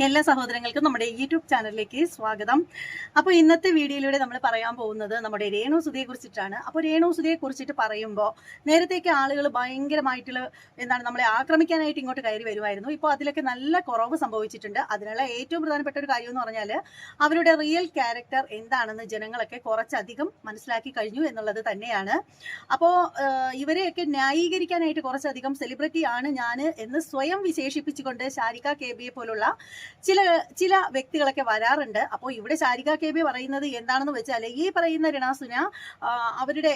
എല്ലാ സഹോദരങ്ങൾക്കും നമ്മുടെ യൂട്യൂബ് ചാനലിലേക്ക് സ്വാഗതം. അപ്പോൾ ഇന്നത്തെ വീഡിയോയിലൂടെ നമ്മൾ പറയാൻ പോകുന്നത് നമ്മുടെ രേണു സുധിയെ കുറിച്ചിട്ടാണ്. അപ്പോൾ രേണു സുധിയെ കുറിച്ചിട്ട് പറയുമ്പോൾ നേരത്തേക്ക് ആളുകൾ ഭയങ്കരമായിട്ടുള്ള നമ്മളെ ആക്രമിക്കാനായിട്ട് ഇങ്ങോട്ട് കയറി വരുമായിരുന്നു. ഇപ്പോൾ അതിലൊക്കെ നല്ല കുറവ് സംഭവിച്ചിട്ടുണ്ട്. അതിനുള്ള ഏറ്റവും പ്രധാനപ്പെട്ട ഒരു കാര്യം എന്ന് പറഞ്ഞാൽ അവരുടെ റിയൽ ക്യാരക്ടർ എന്താണെന്ന് ജനങ്ങളൊക്കെ കുറച്ചധികം മനസ്സിലാക്കി കഴിഞ്ഞു എന്നുള്ളത് തന്നെയാണ്. അപ്പോൾ ഇവരെയൊക്കെ ന്യായീകരിക്കാനായിട്ട് കുറച്ചധികം സെലിബ്രിറ്റി ആണ് ഞാൻ എന്ന് സ്വയം വിശേഷിപ്പിച്ചുകൊണ്ട് ഷാരിക കെ.ബിയെ പോലുള്ള ചില വ്യക്തികളൊക്കെ വരാറുണ്ട്. അപ്പോൾ ഇവിടെ ഷാരിക കെ.ബി പറയുന്നത് എന്താണെന്ന് വെച്ചാൽ ഈ പറയുന്ന രണാസുന അവരുടെ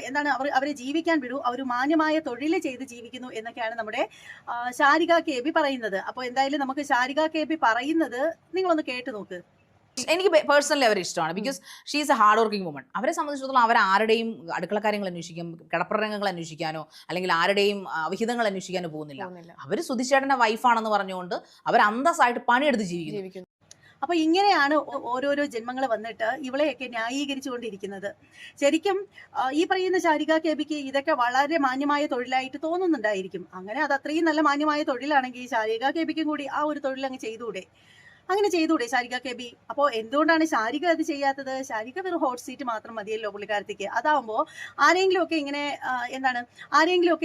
അവരെ ജീവിക്കാൻ വിടൂ, അവർ മാന്യമായ തൊഴിൽ ചെയ്ത് ജീവിക്കുന്നു എന്നൊക്കെയാണ് നമ്മുടെ ഷാരിക കെ.ബി പറയുന്നത്. അപ്പോൾ എന്തായാലും നമുക്ക് ഷാരിക കെ.ബി പറയുന്നത് നിങ്ങളൊന്ന് കേട്ടു നോക്ക്. എനിക്ക് പേഴ്സണലി അവരെ ഇഷ്ടമാണ്. Because she is A hard working woman. അവരെ സംബന്ധിച്ചിടത്തോളം അവർ ആരുടെയും അടുക്കള കാര്യങ്ങൾ അന്വേഷിക്കും, കിടപ്പുരംഗങ്ങൾ അന്വേഷിക്കാനോ അല്ലെങ്കിൽ ആരുടെയും വിഹിതങ്ങൾ അന്വേഷിക്കാനോ പോകുന്നില്ല. അവർ സുധിച്ചേട്ടന്റെ വൈഫാണെന്ന് പറഞ്ഞുകൊണ്ട് അവർ അന്തസ്സായിട്ട് പണിയെടുത്ത് ജീവിക്കുന്നു. അപ്പൊ ഇങ്ങനെയാണ് ഓരോരോ ജന്മങ്ങൾ വന്നിട്ട് ഇവളെയൊക്കെ ന്യായീകരിച്ചുകൊണ്ടിരിക്കുന്നത്. ശരിക്കും ഈ പറയുന്ന ഷാരിക കെ.ബിക്ക് ഇതൊക്കെ വളരെ മാന്യമായ തൊഴിലായിട്ട് തോന്നുന്നുണ്ടായിരിക്കും. അങ്ങനെ അത് അത്രയും നല്ല മാന്യമായ തൊഴിലാണെങ്കിൽ ഷാരിക കെ.ബിക്കും കൂടി ആ ഒരു തൊഴിൽ അങ്ങ് ചെയ്തുകൂടെ? അങ്ങനെ ചെയ്തുകൂടെ ഷാരിക കെ.ബി? അപ്പോൾ എന്തുകൊണ്ടാണ് ഷാരിക അത് ചെയ്യാത്തത്? ഷാരിക വെറും ഹോട്ട് സീറ്റ് മാത്രം മതിയല്ലോ പുള്ളിക്കാരത്തേക്ക്. അതാവുമ്പോൾ ആരെങ്കിലുമൊക്കെ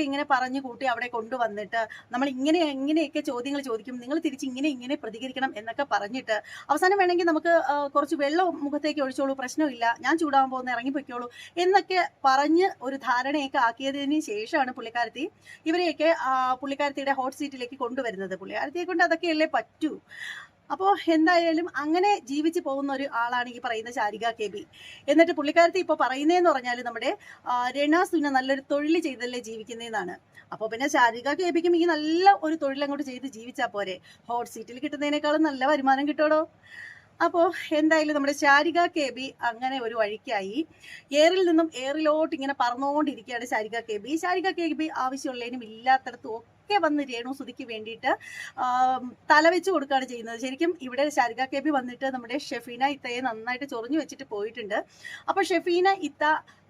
ഇങ്ങനെ പറഞ്ഞു കൂട്ടി അവിടെ കൊണ്ടുവന്നിട്ട് നമ്മൾ ഇങ്ങനെയൊക്കെ ചോദ്യങ്ങൾ ചോദിക്കും, നിങ്ങൾ തിരിച്ച് ഇങ്ങനെ പ്രതികരിക്കണം എന്നൊക്കെ പറഞ്ഞിട്ട് അവസാനം വേണമെങ്കിൽ നമുക്ക് കുറച്ച് വെള്ളം മുഖത്തേക്ക് ഒഴിച്ചോളൂ, പ്രശ്നമില്ല, ഞാൻ ചൂടാകുമ്പോൾ ഒന്ന് ഇറങ്ങിപ്പോയിക്കോളൂ എന്നൊക്കെ പറഞ്ഞ് ഒരു ധാരണയൊക്കെ ആക്കിയതിന് ശേഷമാണ് ഇവരെയൊക്കെ പുള്ളിക്കാരത്തിയുടെ ഹോട്ട് സീറ്റിലേക്ക് കൊണ്ടുവരുന്നത്. പുള്ളിക്കാരത്തിയെ കൊണ്ട് അതൊക്കെയല്ലേ പറ്റൂ. അപ്പോൾ എന്തായാലും അങ്ങനെ ജീവിച്ചു പോകുന്ന ഒരു ആളാണ് ഈ പറയുന്ന ഷാരിക കെ.ബി. എന്നിട്ട് പുള്ളിക്കാരത്തി ഇപ്പോൾ പറയുന്നതെന്ന് പറഞ്ഞാൽ നമ്മുടെ രണാസുന നല്ലൊരു തൊഴിൽ ചെയ്തല്ലേ ജീവിക്കുന്നതെന്നാണ്. അപ്പോൾ പിന്നെ ഷാരിക കെ.ബിക്കും ഈ നല്ല ഒരു തൊഴിൽ അങ്ങോട്ട് ചെയ്ത് ജീവിച്ചാൽ പോരെ? ഹോട്ട് സീറ്റിൽ കിട്ടുന്നതിനേക്കാളും നല്ല വരുമാനം കിട്ടുമോ? അപ്പോൾ എന്തായാലും നമ്മുടെ ഷാരിക കെ.ബി അങ്ങനെ ഒരു വഴിക്കായി എയറിൽ നിന്നും എയറിലോട്ട് ഇങ്ങനെ പറന്നുകൊണ്ടിരിക്കുകയാണ് ഷാരിക കെ.ബി. ഷാരിക കെ.ബി ആവശ്യമുള്ളതിനും ഇല്ലാത്തടത്തും ഒക്കെ വന്ന് രേണു സുധിക്ക് വേണ്ടിയിട്ട് തലവെച്ച് കൊടുക്കുകയാണ് ചെയ്യുന്നത്. ശരിക്കും ഇവിടെ ഷാരിക കെ.ബി വന്നിട്ട് നമ്മുടെ ഷെഫീന ഇത്തയെ നന്നായിട്ട് ചൊറിഞ്ഞു വെച്ചിട്ട് പോയിട്ടുണ്ട്. അപ്പോൾ ഷെഫീന ഇത്ത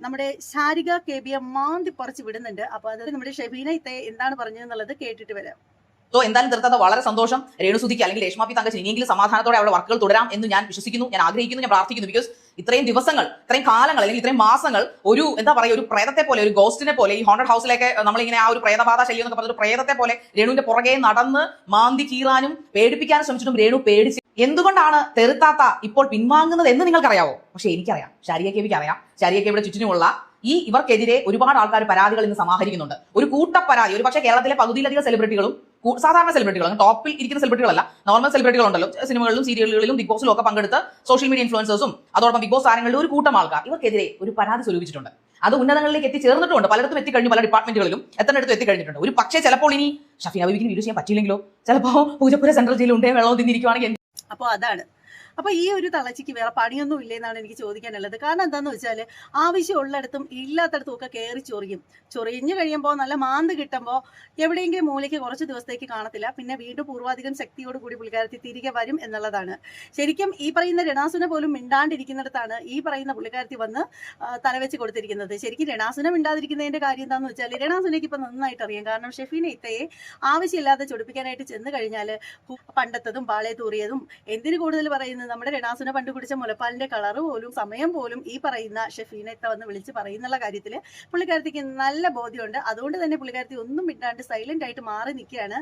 നമ്മുടെ ഷാരിക കെ.ബിയെ മാന്തി പറിച്ച് വിടുന്നുണ്ട്. അപ്പോൾ അത് നമ്മുടെ ഷെഫീന ഇത്തയെ എന്താണ് പറഞ്ഞതെന്നുള്ളത് കേട്ടിട്ട് വരാം. സോ എന്തായാലും തീർത്താത്ത വളരെ സന്തോഷം. രേണു സുധിക്ക് അല്ലെങ്കിൽ രേഷ്മ പി തങ്കച്ചൻ ഇനിയെങ്കിലും സമാധാനത്തോടെ അവരുടെ വർക്കുകൾ തുടരാം എന്ന് ഞാൻ വിശ്വസിക്കുന്നു, ഞാൻ ആഗ്രഹിക്കുന്നു, ഞാൻ പ്രാർത്ഥിക്കുന്നു. ബിക്കോസ് ഇത്രയും ദിവസങ്ങൾ, ഇത്രയും കാലങ്ങൾ അല്ലെങ്കിൽ ഇത്രയും മാസങ്ങൾ ഒരു ഒരു പ്രേതത്തെ പോലെ, ഒരു ഗോസ്റ്റിനെ പോലെ ഈ ഹോണ്ടഡ് ഹൗസിലേക്ക് നമ്മളിങ്ങനെ ആ ഒരു പ്രേതബാധ ശല്യം എന്നൊക്കെ പറഞ്ഞൊരു പ്രേതത്തെ പോലെ രേണുവിന്റെ പുറകെ നടന്ന് മാന്തി കീറാനും പേടിപ്പിക്കാനും ശ്രമിച്ചിട്ടും രേണു പേടിച്ച് എന്തുകൊണ്ടാണ് തെറുത്താത്ത ഇപ്പോൾ പിൻവാങ്ങുന്നത് എന്ന് നിങ്ങൾക്കറിയാവോ? പക്ഷെ എനിക്കറിയാം, ഷാരിക കെ.ബിക്ക് അറിയാം. ഷാരിക കെ.ബിയുടെ ചുറ്റിനുമുള്ള ഇവർക്കെതിരെ ഒരുപാട് ആൾക്കാർ പരാതികൾ ഇന്ന് സമാഹരിക്കുന്നുണ്ട്. ഒരു കൂട്ടപ്പരാതി. ഒരു പക്ഷേ കേരളത്തിലെ പകുതിയിലധികം സെലിബ്രിറ്റികളും സാധാരണ സെലിബ്രിറ്റികളും, ടോപ്പിൽ ഇരിക്കുന്ന സെലിബ്രിറ്റികളല്ല, നോർമൽ സെലിബ്രിറ്റികളുണ്ടല്ലോ, സിനിമകളിലും സീരിയലുകളിലും ബിഗ് ബോസിലും ഒക്കെ പങ്കെടുത്ത് സോഷ്യൽ മീഡിയ ഇൻഫ്ലുവൻസേഴ്സും അതോടൊപ്പം ബിഗ് ബോസ് താരങ്ങളുടെ ഒരു കൂട്ടം ആൾക്കാർ ഇവർക്കെതിരെ ഒരു പരാതി സ്വരൂപിച്ചിട്ടുണ്ട്. അത് ഉന്നതങ്ങളിലേക്ക് എത്തിച്ചേർന്നിട്ടുണ്ട്. പലയിടത്തും എത്തിക്കഴിഞ്ഞു, പല ഡിപ്പാർട്ട്മെന്റുകളിലും എത്തേണ്ടടുത്തും എത്തിക്കഴിഞ്ഞിട്ടുണ്ട്. ഒരു പക്ഷേ ചിലപ്പോൾ ഇനി ഷഫീന ബീവിക്ക് വീഡിയോ ചെയ്യാൻ പറ്റില്ലെങ്കിലോ, ചിലപ്പോൾ പൂജപ്പുര സെൻട്രൽ ജയിലിൽ ഉണ്ടേ വെള്ളം തിന്നിരിക്കുവാണെങ്കിൽ. അപ്പോൾ അതാണ്. അപ്പോൾ ഈ ഒരു തളച്ചിക്ക് വേറെ പണിയൊന്നും ഇല്ലെന്നാണ് എനിക്ക് ചോദിക്കാനുള്ളത്. കാരണം എന്താന്ന് വെച്ചാൽ ആവശ്യമുള്ളിടത്തും ഇല്ലാത്തടത്തും ഒക്കെ കയറി ചൊറിഞ്ഞു കഴിയുമ്പോൾ നല്ല മാന്ത് കിട്ടുമ്പോൾ എവിടെയെങ്കിലും മൂലയ്ക്ക് കുറച്ച് ദിവസത്തേക്ക് കാണത്തില്ല. പിന്നെ വീണ്ടും പൂർവാധികം ശക്തിയോടുകൂടി പുള്ളിക്കാരത്തി തിരികെ വരും എന്നുള്ളതാണ്. ശരിക്കും ഈ പറയുന്ന രണാസുന പോലും മിണ്ടാണ്ടിരിക്കുന്നിടത്താണ് ഈ പറയുന്ന പുള്ളിക്കാരത്തി വന്ന് തലവെച്ച് കൊടുത്തിരിക്കുന്നത്. ശരിക്കും രണാസുന മിണ്ടാതിരിക്കുന്നതിന്റെ കാര്യം എന്താണെന്ന് വെച്ചാൽ രണാസുനയ്ക്ക് ഇപ്പം നന്നായിട്ട് അറിയാം. കാരണം ഷെഫീന ഇത്തയെ ആവശ്യമില്ലാതെ ചൊടിപ്പിക്കാനായിട്ട് ചെന്ന് കഴിഞ്ഞാൽ പണ്ടത്തതും പാളയെ തൂറിയതും എന്തിനു കൂടുതൽ പറയുന്നത് നമ്മുടെ രണാസുന പണ്ട് കുടിച്ച മുലപ്പാലിന്റെ കളറ് പോലും സമയം പോലും ഈ പറയുന്ന ഷെഫീന ഇത്ത വന്ന് വിളിച്ച് പറയുന്നുള്ള കാര്യത്തിൽ പുള്ളിക്കാരത്തിക്ക് നല്ല ബോധ്യമുണ്ട്. അതുകൊണ്ട് തന്നെ പുള്ളിക്കാരത്തി ഒന്നും മിണ്ടാണ്ട് സൈലന്റ് ആയിട്ട് മാറി നിൽക്കുകയാണ്.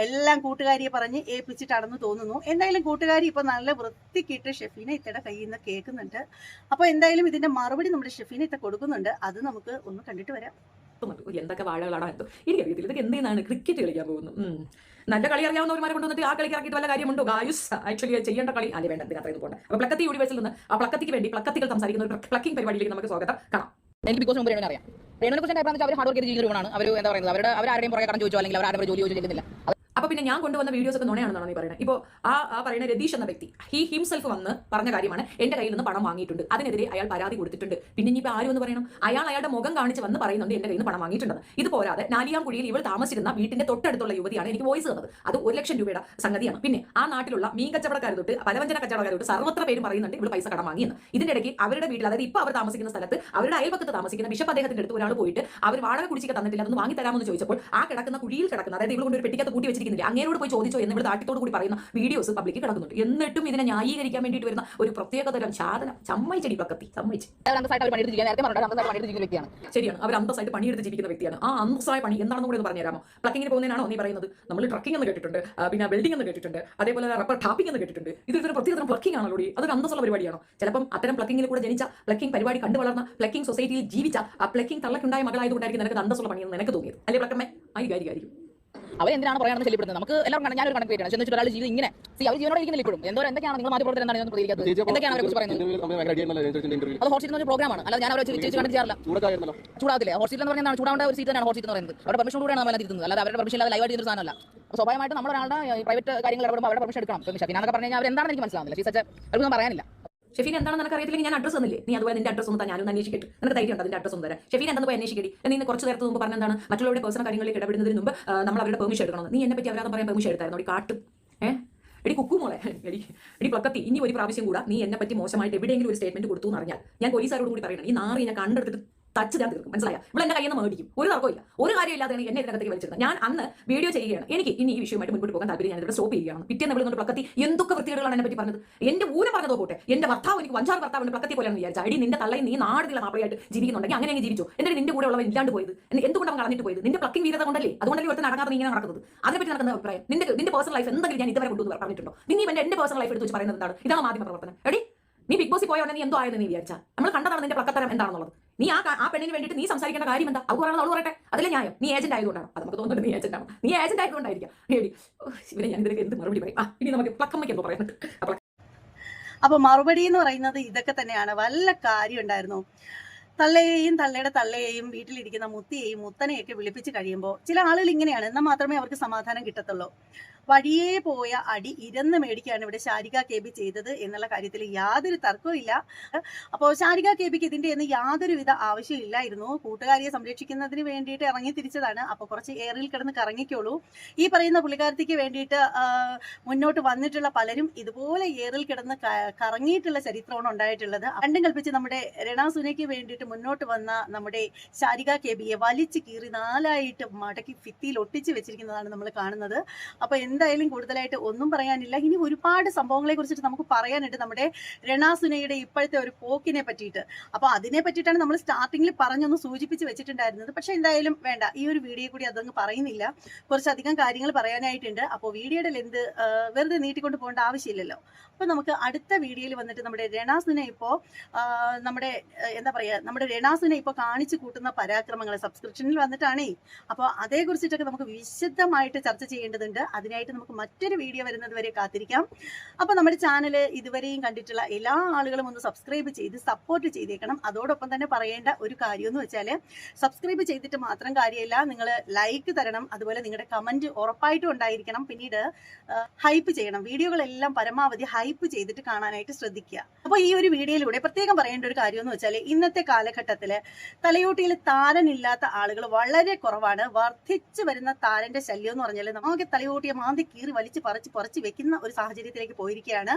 എല്ലാം കൂട്ടുകാരിയെ പറഞ്ഞ് ഏൽപ്പിച്ചിട്ടാണെന്ന് തോന്നുന്നു. എന്തായാലും കൂട്ടുകാരി ഇപ്പൊ നല്ല വൃത്തിക്കിട്ട് ഷെഫീന ഇത്തയുടെ കയ്യിൽ നിന്ന് കേൾക്കുന്നുണ്ട്. അപ്പോൾ എന്തായാലും ഇതിന്റെ മറുപടി നമ്മുടെ ഷെഫീന ഇത്ത കൊടുക്കുന്നുണ്ട്. അത് നമുക്ക് ഒന്ന് കണ്ടിട്ട് വരാം. എന്തൊക്കെ വാഴകളാണോ എന്തോ എനിക്കറിയത്തില്ല. ഇതൊക്കെ എന്തിനാണ് ക്രിക്കറ്റ് കളിക്കാൻ പോകുന്നു? നല്ല കളി അറിയാവുന്നവന്മാരെ കൊണ്ടുവന്നിട്ട് ആ കളിക്ക് ഇറക്കിയിട്ട് വല്ല കാര്യമുണ്ടോ? ഗായുസ് ആക്ച്വലി ചെയ്യേണ്ട കളി അല്ലേ വേണ്ട. എന്തിനാ അത്രയും പോകണ്ട. അപ്പോൾ പ്ലക്കത്തി യൂണിവേഴ്സിൽ നിന്ന് ആ പ്ലക്കത്തിക്ക് വേണ്ടി പ്ലക്കത്തികൾ സംസാരിക്കുന്ന ഒരു പ്ലക്കിംഗ് പരിപാടിയിലേക്ക് നമുക്ക് സ്വാഗതം കാണാം. എനിക്ക് ബിക്കോസ് മുമ്പ് അറിയാം. രേണുവിനെ കുറിച്ച് അവർ ഹാർഡ് വർക്ക് ചെയ്ത് ജീവിക്കുന്നവരാണ്. അവർ എന്താ പറയുന്നത്, അവരാരുടെയും പുറകെ കടം ചോദിച്ചോ അല്ലെങ്കിൽ അവരുടെ ജോലി ചോദിച്ചില്ല. അപ്പോൾ പിന്നെ ഞാൻ കൊണ്ടുവന്ന വീഡിയോസ് ഒക്കെ നുണയാണെന്നാണ് നീ പറയുന്നത്. ഇപ്പോൾ ആ പറയുന്ന രതീഷ് എന്ന വ്യക്തി ഹിംസെൽഫ് വന്ന് പറഞ്ഞ കാര്യമാണ്, എന്റെ കയ്യിൽ നിന്ന് പണം വാങ്ങിയിട്ടുണ്ട്, അതിനെതിരെ അയാൾ പരാതി കൊടുത്തിട്ടുണ്ട്. പിന്നെ ഇനിയിപ്പോൾ ആരും എന്ന് പറയണം, അയാളുടെ മുഖം കാണിച്ച് വന്ന് പറയുന്നുണ്ട് എന്റെ കയ്യിൽ നിന്ന് പണം വാങ്ങിയിട്ടുണ്ടെന്ന്. ഇത് പോരാതെ നാലിയാംകുഴിയിൽ ഇവൾ താമസിച്ചിരുന്ന വീട്ടിന്റെ തൊട്ടടുത്തുള്ള യുവതിയാണ് എനിക്ക് വോയിസ് തന്നത്. അത് 1 ലക്ഷം രൂപയുടെ സംഗതിയാണ്. പിന്നെ ആ നാട്ടിലുള്ള മീൻ കച്ചവടക്കാർ തൊട്ട് പലവ്യഞ്ജന കച്ചവടക്കാർ തൊട്ട് സർവത്ര പേരും പറയുന്നുണ്ട് ഇവൾ പൈസ കടം വാങ്ങിയെന്ന്. ഇതിന്റെ ഇടയ്ക്ക് അവരുടെ വീട്ടിൽ, അതായത് ഇപ്പോൾ അവർ താമസിക്കുന്ന സ്ഥലത്ത് അവരുടെ അയൽപക്കത്ത് താമസിക്കുന്ന ബിഷപ്പ് അദ്ദേഹത്തിന്റെ അടുത്ത് ഒരാൾ പോയിട്ട് അവർ വാടക കുടിശ്ശിക തന്നിട്ടില്ല, അതൊന്ന് വാങ്ങി തരാമെന്ന് ചോദിച്ചപ്പോൾ ആ കിടക്കുന്ന കുഴിയിൽ കിടക്കുന്ന, അതായത് ഇവൾ കൊണ്ട് ഒരു പെട്ടിക്കകത്ത് കൂട്ടി വെച്ചിരിക്കുന്ന ചോദിക്കുന്നില്ല, അങ്ങേരോട് പോയി ചോദിച്ചോ എന്ന് ഇവിടെ നാട്ടിത്തോട് കൂടി പറയുന്ന വീഡിയോസ് പബ്ലിക്ക് കിടക്കുന്നുണ്ട്. എന്നിട്ടും ഇതിനെ ന്യായീകരിക്കാൻ വേണ്ടിയിട്ട് വരുന്ന ഒരു പ്രത്യേകതരം സാധനം സമ്മതിച്ചടി പ്ലക്കത്തി സമ്മതിച്ച്. ശരിയാണ്, അവർ അന്തസ്സായിട്ട് പണിയെടുത്ത് ജീവിക്കുന്ന വ്യക്തിയാണ്. ആ അന്തസ്സായ പണി എന്താണെന്ന് കൂടി ഒന്ന് പറഞ്ഞുതരാമോ? പ്ലക്കിങ്ങിന് പോകുന്നതിനാണോ നീ പറയുന്നത്? നമ്മൾ ട്രക്കിംഗ് എന്ന് കേട്ടിട്ടുണ്ട്, പിന്നെ വെൽഡിംഗ് എന്ന് കേട്ടിട്ടുണ്ട്, അതേപോലെ റബ്ബർ ടാപ്പിംഗ് എന്ന് കേട്ടിട്ടുണ്ട്. ഇതൊരു പ്രത്യേകതരം പ്ലക്കിംഗ് ആണല്ലോ. അതൊരു അന്തസ്സുള്ള പരിപാടിയാണോ? ചിലപ്പം അത്തരം പ്ലക്കിങ്ങിൽ കൂടെ ജനിച്ച, പ്ലക്കിംഗ് പരിപാടി കണ്ടു വളർന്ന, പ്ലക്കിംഗ് സൊസൈറ്റിയിൽ ജീവിച്ച, ആ പ്ലക്കിംഗ് തള്ളക്കുണ്ടായ മകളായതുകൊണ്ടായിരിക്കും നിനക്ക് അന്തസ്സുള്ള പണിയെന്ന് എനിക്ക് തോന്നിയത് അല്ലേ പ്ലക്കമ്മേ? ആയിരിക്കും. അവരെന്തിനാണ് പറയാണെന്ന് ശല്യപ്പെടുന്നത്? നമുക്ക് എല്ലാവർക്കും ഞാനൊരു കണക്ക് പേരാണ് ചെന്ന് വെച്ചിട്ട് ഒരാൾ ജീവിതം ഇങ്ങനെ അവർ ജീവനോടെ ഇരിക്കുന്നില്ല ഇപ്പോഴും. എന്തൊക്കെയാണ് നിങ്ങൾ മാധ്യമപ്രവർത്തകർ എന്താണ് പ്രതികരിക്കാത്തത്? എന്തൊക്കെയാണ് അവരെ കുറിച്ച് പറയുന്നത്? അത് ഹോട്ട് സീറ്റ് എന്ന പ്രോഗ്രാമാണ്, അല്ല ഞാൻ അവരെ ചേച്ചി കണ്ടിട്ട് ചെയ്യാറില്ല. ചൂടാകത്തില്ല. ഹോട്ട് സീറ്റ് എന്ന് പറഞ്ഞാൽ ചൂടാവേണ്ട ഒരു സീറ്റ് തന്നെയാണ് ഹോട്ട് സീറ്റ് എന്ന് പറയുന്നത്. അവരുടെ പെർമിഷൻ കൂടെയാണ് നമ്മൾ തിരുത്തുന്നത്, അല്ലാതെ അവരുടെ പെർമിഷൻ ഇല്ലാതെ ലൈവായിട്ട് ചെയ്യുന്ന സാധനമല്ല. അപ്പോൾ സ്വാഭാവികമായിട്ട് നമ്മൾ ഒരാളുടെ പ്രൈവറ്റ് കാര്യങ്ങൾ ഇടപെടുമ്പോൾ അവരുടെ പെർമിഷൻ എടുക്കണം. ഷഫീനൊക്കെ പറഞ്ഞു കഴിഞ്ഞാൽ അവരെന്താണെന്ന് എനിക്ക് മനസ്സിലാവുന്നില്ല. ഷീസച്ച് അവർക്ക് പറയാനില്ല. ഷെഫീൻ എന്താണെന്ന് നിനക്ക് അറിയത്തില്ലെങ്കിൽ ഞാൻ അഡ്രസ് തന്നില്ലേ? നീ അതുപോലെ നിന്റെ അഡ്രസ് ഒന്ന് ഞാനൊന്ന് അന്വേഷിക്കട്ടെ. നിനക്ക് ധൈര്യം ഉണ്ട് അതിന്റെ അഡ്രസ് ഒന്ന് തരാം? ഷെഫീൻ എന്താ പോയി അന്വേഷിക്കടി? നീ കുറച്ച് നേരത്തെ മുമ്പ് പറഞ്ഞെന്താണ് മറ്റുള്ളവരുടെ പേഴ്സണൽ കാര്യങ്ങളിലേക്ക് ഇടപെടുന്നതിന് മുമ്പ് നമ്മൾ അവരുടെ പെർമിഷൻ എടുക്കണം. നീ എന്നെ പറ്റി അവരാതെ പറയാൻ പെർമിഷൻ എടുത്തായിരുന്നു? കാട്ടും എടി കുക്കുമോളെ, എടി പ്ലക്കത്തി, ഇനി ഒരു പ്രാവശ്യം കൂടെ നീ എന്നെ പറ്റി മോശമായിട്ട് എവിടെയെങ്കിലും ഒരു സ്റ്റേറ്റ്മെന്റ് കൊടുത്തു എന്ന് അറിഞ്ഞാൽ ഞാൻ പോലീസുകാരോട് കൂടി പറയണം. ഈ നാറി ഞാൻ കണ്ടെടുത്തിട്ട് ടച്ച് ഞാൻ തീർക്കും. മനസ്സിലായ? ഇവിടെ എന്റെ കയ്യിൽ നിന്ന് മേടിക്കും. ഒരു തർക്കമില്ല, ഒരു കാര്യമില്ലാതെ എന്നെ ഇതിനകത്തേക്ക് വലിച്ചിരുന്നത്. ഞാൻ അന്ന് വീഡിയോ ചെയ്യുകയാണ്. എനിക്ക് ഇനി ഈ വിഷയമായിട്ട് മുൻപോട്ട് പോകാൻ താല്പര്യം, ഞാൻ ഇവിടെ സ്റ്റോപ്പ് ചെയ്യുകയാണ്. പിറ്റേന്ന് വിളിച്ചുകൊണ്ട് പ്ലക്കത്തി എന്തൊക്കെ വൃത്തികേടുകളാണ് എന്നെ പറ്റി പറഞ്ഞത്. എന്റെ ഊനം പറഞ്ഞതോ പോട്ടെ, എന്റെ ഭർത്താവ് എനിക്ക് 5-6 ഭർത്താവിന്റെ പ്ലക്കത്തി പോലെയാണ് വിചാരിച്ച. അടി നിന്റെ തള്ളയും നീ നാടിലുള്ള മാപ്പിളയായിട്ട് ജീവിക്കുന്നുണ്ടെങ്കിൽ അങ്ങനെ ജീവിച്ചോ. എന്നിട്ട് നിന്റെ കൂടെ ഉള്ളവൻ ഇല്ലാണ്ട് പോയത് എന്തുകൊണ്ട് അവൻ കളഞ്ഞിട്ട് പോയത്? നിന്റെ പ്ലക്കിംഗ് വീരത കൊണ്ടല്ലേ? അതുകൊണ്ടല്ലേ ഒരുത്തൻ നടക്കാതെ ഇങ്ങനെ നടക്കുന്നത്. അതിനെപ്പറ്റി നടക്കുന്ന അഭിപ്രായം നിന്റെ പേഴ്സണൽ ലൈഫ് എന്തെങ്കിലും ഞാൻ ഇതുവരെ കൊണ്ടുവന്ന് പറഞ്ഞിട്ടുണ്ടോ? നീ എന്റെ പേഴ്സണൽ ലൈഫ് എടുത്ത് വെച്ച് പറയുന്നത് എന്താണ്? ഇതാണ് മാധ്യമ പ്രവർത്തനം. എടി നീ ബിഗ് ബോസിൽ പോയ ഉടനെ നീ എന്തോ ആയെന്ന് നീ വിചാരിച്ചാ? നമ്മൾ കണ്ടതാണ് നിന്റെ പ്ലക്കത്തരം എന്താണെന്നുള്ളത്. നീ ആ പെണ്ണിന് വേണ്ടിയിട്ട് നീ സംസാരിക്കേണ്ട കാര്യം എന്താ? അത് പറയുന്നത് അവൾ പറയട്ടെ, അതിലെ ന്യായം. നീ ഏജന്റ് ആയതുകൊണ്ടാണ്. അത് നമുക്ക് തോന്നുന്നുണ്ട് നീ ഏജന്റ് ആണ്. നീ ഏജന്റ് ആയതുകൊണ്ടായിരിക്കാം. ഇവരെ ഞാൻ ഇതിലേക്ക് എന്ത് മറുപടി പറയും? ഇനി നമുക്ക് പ്ലക്കമ്മയ്ക്ക് എന്തോ പറയുന്നുണ്ട്. അപ്പൊ മറുപടി എന്ന് പറയുന്നത് ഇതൊക്കെ തന്നെയാണ്. വല്ല കാര്യം ഉണ്ടായിരുന്നു? തള്ളയെയും തള്ളയുടെ തള്ളയെയും വീട്ടിലിരിക്കുന്ന മുത്തിയെയും മുത്തനെയൊക്കെ വിളിപ്പിച്ച് കഴിയുമ്പോൾ ചില ആളുകൾ ഇങ്ങനെയാണ്. എന്നാൽ മാത്രമേ അവർക്ക് സമാധാനം കിട്ടത്തുള്ളൂ. വഴിയേ പോയ അടി ഇരന്ന് മേടിക്കുകയാണ് ഇവിടെ ശാരിക കെ ബി ചെയ്തത് എന്നുള്ള കാര്യത്തിൽ യാതൊരു തർക്കവും ഇല്ല. അപ്പോൾ ശാരിക കെ ബിക്ക് ഇതിന്റെ ഒന്നും യാതൊരുവിധ ആവശ്യമില്ലായിരുന്നു. കൂട്ടുകാരിയെ സംരക്ഷിക്കുന്നതിന് വേണ്ടിയിട്ട് ഇറങ്ങി തിരിച്ചതാണ്. അപ്പോൾ കുറച്ച് എയറിൽ കിടന്ന് കറങ്ങിക്കോളൂ. ഈ പറയുന്ന പുള്ളിക്കാരത്തിക്ക് വേണ്ടിയിട്ട് മുന്നോട്ട് വന്നിട്ടുള്ള പലരും ഇതുപോലെ എയറിൽ കിടന്ന് കറങ്ങിയിട്ടുള്ള ചരിത്രമാണ് ഉണ്ടായിട്ടുള്ളത്. രണ്ടും കൽപ്പിച്ച് നമ്മുടെ രണാസുനയ്ക്ക് വേണ്ടിയിട്ട് മുന്നോട്ട് വന്ന നമ്മുടെ ശാരിക കെ ബിയെ വലിച്ചു കീറി 4ആയിട്ട് മടക്കി ഭിത്തിയിൽ ഒട്ടിച്ച് വെച്ചിരിക്കുന്നതാണ് നമ്മൾ കാണുന്നത്. അപ്പോൾ എന്തായാലും കൂടുതലായിട്ട് ഒന്നും പറയാനില്ല. ഇനി ഒരുപാട് സംഭവങ്ങളെ കുറിച്ചിട്ട് നമുക്ക് പറയാനുണ്ട് നമ്മുടെ രണാസുനയുടെ ഇപ്പോഴത്തെ ഒരു പോക്കിനെ പറ്റിയിട്ട്. അപ്പോൾ അതിനെ പറ്റിയിട്ടാണ് നമ്മൾ സ്റ്റാർട്ടിങ്ങിൽ പറഞ്ഞൊന്ന് സൂചിപ്പിച്ച് വെച്ചിട്ടുണ്ടായിരുന്നത്. പക്ഷെ എന്തായാലും വേണ്ട, ഈ ഒരു വീഡിയോ കൂടി അതങ്ങ് പറയുന്നില്ല. കുറച്ചധികം കാര്യങ്ങൾ പറയാനായിട്ടുണ്ട്. അപ്പോൾ വീഡിയോയുടെ ലെന്ത് വെറുതെ നീട്ടിക്കൊണ്ട് പോകേണ്ട ആവശ്യമില്ലല്ലോ. അപ്പോൾ നമുക്ക് അടുത്ത വീഡിയോയിൽ വന്നിട്ട് നമ്മുടെ രണാസുന ഇപ്പോൾ നമ്മുടെ എന്താ പറയുക, നമ്മുടെ രണാസുന ഇപ്പോൾ കാണിച്ചു കൂട്ടുന്ന പരാക്രമങ്ങൾ സബ്സ്ക്രിപ്ഷനിൽ വന്നിട്ടാണേ. അപ്പോൾ അതേക്കുറിച്ചിട്ടൊക്കെ നമുക്ക് വിശദമായിട്ട് ചർച്ച ചെയ്യേണ്ടതുണ്ട്. അതിനായിട്ട് നമുക്ക് മറ്റൊരു വീഡിയോ വരുന്നത് വരെ കാത്തിരിക്കാം. അപ്പോൾ നമ്മുടെ ചാനൽ ഇതുവരെയും കണ്ടിട്ടുള്ള എല്ലാ ആളുകളും ഒന്ന് സബ്സ്ക്രൈബ് ചെയ്ത് സപ്പോർട്ട് ചെയ്തേക്കണം. അതോടൊപ്പം തന്നെ പറയേണ്ട ഒരു കാര്യം എന്ന് വെച്ചാൽ സബ്സ്ക്രൈബ് ചെയ്തിട്ട് മാത്രം കാര്യമില്ല, നിങ്ങൾ ലൈക്ക് തരണം. അതുപോലെ നിങ്ങളുടെ കമന്റ് ഉറപ്പായിട്ടും ഉണ്ടായിരിക്കണം. പിന്നീട് ഹൈപ്പ് ചെയ്യണം. വീഡിയോകളെല്ലാം പരമാവധി ഹൈപ്പ് ചെയ്തിട്ട് കാണാനായിട്ട് ശ്രദ്ധിക്കുക. അപ്പോൾ ഈ ഒരു വീഡിയോയിലൂടെ പ്രത്യേകം പറയേണ്ട ഒരു കാര്യം എന്ന് വെച്ചാൽ ഇന്നത്തെ കാലഘട്ടത്തിൽ തലയോട്ടിയിൽ താരനില്ലാത്ത ആളുകൾ വളരെ കുറവാണ്. വർദ്ധിച്ചു വരുന്ന താരന്റെ ശല്യം എന്ന് പറഞ്ഞാൽ നമുക്ക് തലയോട്ടിയെ മാന്തി കീറി വലിച്ച് പറിച്ച് വെക്കുന്ന ഒരു സാഹചര്യത്തിലേക്ക് പോയിരിക്കുകയാണ്.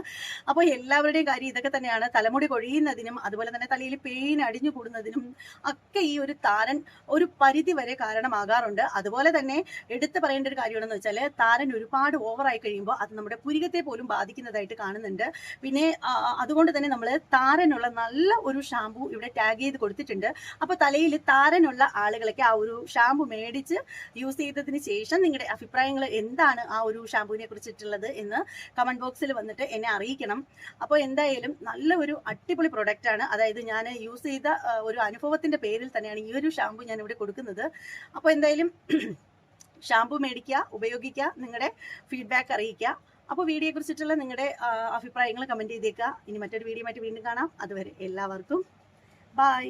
അപ്പോൾ എല്ലാവരുടെയും കാര്യം ഇതൊക്കെ തന്നെയാണ്. തലമുടി കൊഴിയുന്നതിനും അതുപോലെ തന്നെ തലയിൽ പെയിൻ അടിഞ്ഞു കൂടുന്നതിനും ഒക്കെ ഈ ഒരു താരൻ ഒരു പരിധി വരെ കാരണമാകാറുണ്ട്. അതുപോലെ തന്നെ എടുത്തു പറയേണ്ട ഒരു കാര്യമാണെന്ന് വെച്ചാൽ താരൻ ഒരുപാട് ഓവറായി കഴിയുമ്പോൾ അത് നമ്മുടെ പുരികത്തെ പോലും ബാധിക്കുന്നതായിട്ട് കാണുന്നുണ്ട്. പിന്നെ അതുകൊണ്ട് തന്നെ നമ്മൾ താരനുള്ള നല്ല ഒരു ഷാമ്പു ഇവിടെ ടാഗ് ചെയ്ത് കൊടുത്തിട്ടുണ്ട്. അപ്പോൾ തലയിൽ താരനുള്ള ആളുകളൊക്കെ ആ ഒരു ഷാമ്പു മേടിച്ച് യൂസ് ചെയ്തതിന് ശേഷം നിങ്ങളുടെ അഭിപ്രായങ്ങൾ എന്താണ് ആ ഒരു ഷാമ്പുവിനെ കുറിച്ചിട്ടുള്ളത് എന്ന് കമന്റ് ബോക്സിൽ വന്നിട്ട് എന്നെ അറിയിക്കണം. അപ്പോൾ എന്തായാലും നല്ല ഒരു അടിപൊളി പ്രൊഡക്റ്റ് ആണ്. അതായത് ഞാൻ യൂസ് ചെയ്ത ഒരു അനുഭവത്തിന്റെ പേരിൽ തന്നെയാണ് ഈ ഒരു ഷാമ്പു ഞാൻ ഇവിടെ കൊടുക്കുന്നത്. അപ്പോൾ എന്തായാലും ഷാമ്പു മേടിക്കുക, ഉപയോഗിക്കുക, നിങ്ങളുടെ ഫീഡ്ബാക്ക് അറിയിക്കുക. അപ്പോൾ വീഡിയോയെ കുറിച്ചിട്ടുള്ള നിങ്ങളുടെ അഭിപ്രായങ്ങൾ കമന്റ് ചെയ്തേക്കുക. ഇനി മറ്റൊരു വീഡിയോ ആയിട്ട് വീണ്ടും കാണാം. അതുവരെ എല്ലാവർക്കും ബൈ.